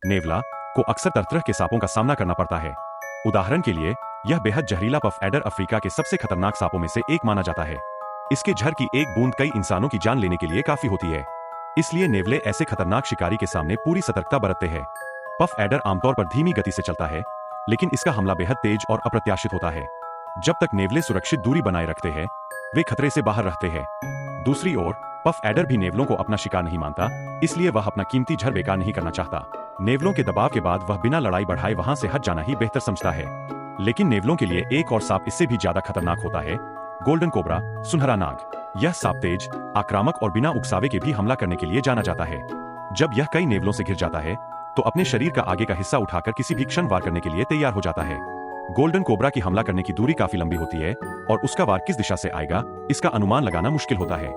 नेवला को अक्सर तरह के सांपों का सामना करना पड़ता है। उदाहरण के लिए, यह बेहद जहरीला पफ एडर अफ्रीका के सबसे खतरनाक सांपों में से एक माना जाता है। इसके जहर की एक बूंद कई इंसानों की जान लेने के लिए काफी होती है। इसलिए नेवले ऐसे खतरनाक शिकारी के सामने पूरी सतर्कता बरतते हैं। पफ एडर आमतौर पर धीमी गति से चलता है, लेकिन इसका हमला बेहद तेज और अप्रत्याशित होता है। जब तक नेवले सुरक्षित दूरी बनाए रखते हैं, वे खतरे से बाहर रहते हैं। दूसरी ओर, पफ एडर भी नेवलों को अपना शिकार नहीं मानता, इसलिए वह अपना कीमती जहर बेकार नहीं करना चाहता। नेवलों के दबाव के बाद वह बिना लड़ाई बढ़ाए वहां से हट जाना ही बेहतर समझता है। लेकिन नेवलों के लिए एक और सांप इससे भी ज्यादा खतरनाक होता है, गोल्डन कोबरा, सुनहरा नाग। यह सांप तेज, आक्रामक और बिना उकसावे के भी हमला करने के लिए जाना जाता है। जब यह कई नेवलों से घिर जाता है, तो अपने शरीर का आगे का हिस्सा उठाकर किसी भी क्षण वार करने के लिए तैयार हो जाता है। गोल्डन कोबरा की हमला करने की दूरी काफी लंबी होती है, और उसका वार किस दिशा से आएगा, इसका अनुमान लगाना मुश्किल होता है।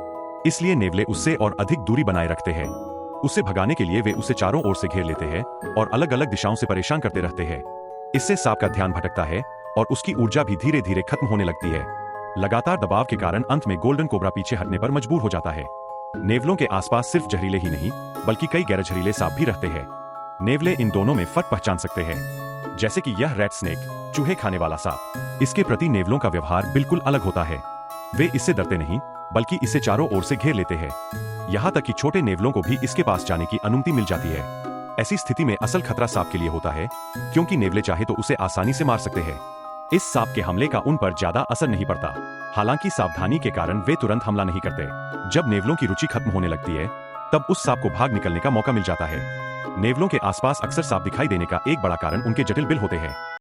इसलिए नेवले उससे और अधिक दूरी बनाए रखते हैं। उसे भगाने के लिए वे उसे चारों ओर से घेर लेते हैं और अलग अलग दिशाओं से परेशान करते रहते हैं। इससे सांप का ध्यान भटकता है और उसकी ऊर्जा भी धीरे धीरे खत्म होने लगती है। लगातार दबाव के कारण अंत में गोल्डन कोबरा पीछे हटने पर मजबूर हो जाता है। नेवलों के आसपास सिर्फ जहरीले ही नहीं, बल्कि कई गैर जहरीले सांप भी रहते हैं। नेवले इन दोनों में फर्क पहचान सकते हैं, जैसे कि यह रेड स्नेक, चूहे खाने वाला सांप। इसके प्रति नेवलों का व्यवहार बिल्कुल अलग होता है। वे इससे डरते नहीं, बल्कि इसे चारों ओर से घेर लेते हैं। यहाँ तक कि छोटे नेवलों को भी इसके पास जाने की अनुमति मिल जाती है। ऐसी स्थिति में असल खतरा सांप के लिए होता है, क्योंकि नेवले चाहे तो उसे आसानी से मार सकते हैं। इस सांप के हमले का उन पर ज्यादा असर नहीं पड़ता। हालांकि सावधानी के कारण वे तुरंत हमला नहीं करते। जब नेवलों की रुचि खत्म होने लगती है, तब उस सांप को भाग निकलने का मौका मिल जाता है। नेवलों के आसपास अक्सर सांप दिखाई देने का एक बड़ा कारण उनके जटिल बिल होते हैं।